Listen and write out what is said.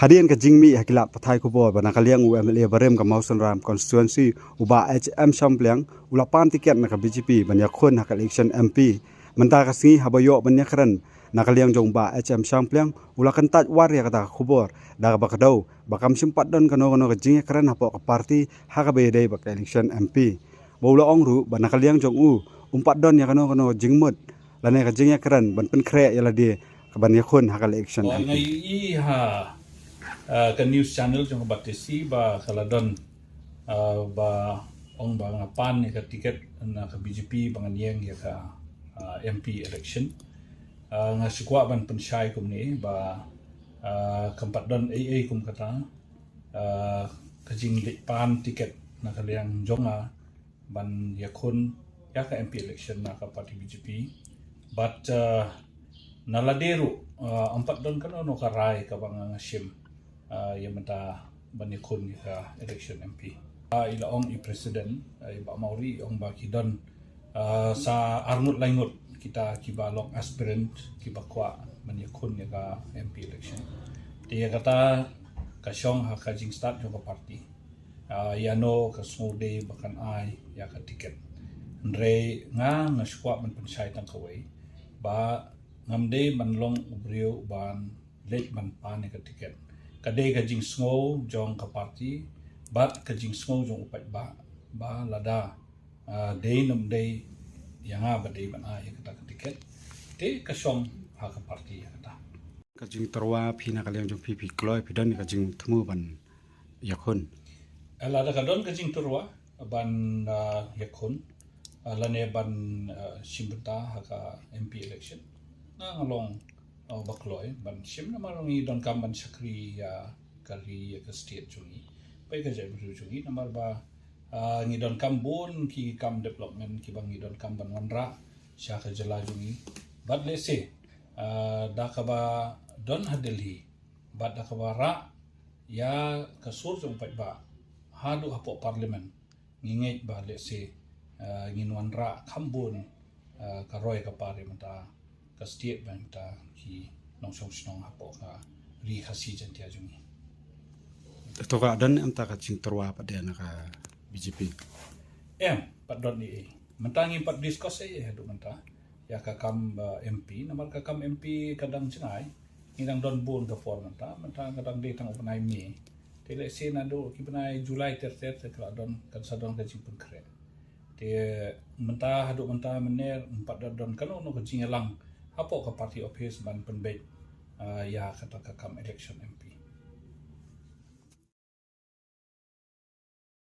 Hadian ka jingmi hakilap pathai ko bo bana kaliang UMLA barem ka Mausan Ram constituency uba HM Shampliang ulapan tiket na ka BJP banya khon hak election MP menta ka singi habayo banya kran na kaliang jong ba HM Shampliang ulakan tat war ya kata khubor da ba kadau bakam simpat don kano ka jingi kran hapo ka party hak be dei ba election MP bola ongru bana kaliang jong umpat don ya kano jingmut lane ka jingi kran ban pen kre ya la di ka banya khon hak election MP ke news channel jong batesi ba kaladon ba ong ba ngapan ya ka tiket na ka BJP bangan yang ya ka MP election nga sikwa ban pensyai kum ni ba keempat don AA kum kata kajing pan tiket na kaliang jonga ban yakun ya ka MP election na ka parti BJP but naladeru empat don kan ono karai ka bang shim yang menta banikun ka election MP ila ong i president ba mauri ong ba kidon sa arnut laingut kita kibalok aspirant kibakwa banikun ka MP election dia kata kasyong ha kajing start jo ka party yano ka smode bakan ai ya ka tiket ndre nga squat man pensai tang kawai ba ngamde manlong ubrio ban late man pan ka tiket kadai ka jing sngo jong ka party bat ka jing sngo jong upat ba lada day nam day yanga ba day ban ai ka tiket te ka shom ha ka party kata ka jing terwa phina kaliang jong PP kloi pidon ka jing thmu ban yakun lada ka don ka jing turwa ban yakun lane ban simbata ha ka MP election na ngalong bakloi ban sim na marungi don kam ban sakri ya kali ka state jungi pai ka jai bru jungi namar ba ngi don kam bon ki kam development ki bang ngi don kam ban wanra sha ka jala jungi but let's say da ka ba don hadeli but da ka ba ra ya ka sur jong pai ba hadu hapo parliament ngi ba let's say ngin wanra kambon ka roi ka parliament ka state bank ta ki nong song snong hapo ka ri khasi jantia jungi to ka don am ta ka jing terwa pa de na ka BJP pat don ni mentangi pat discuss hadu menta ya ka kam MP namar ka kam MP kadang cengai ngidang don bon ka for menta kadang de tang upnai mi tele sen ado ki benai Julai ter ka don kan sadon ka jing pun kre te menta hadu menta mener empat don kan ono ka jing lang hapo ka party office ban penbet ya kata ka kam election MP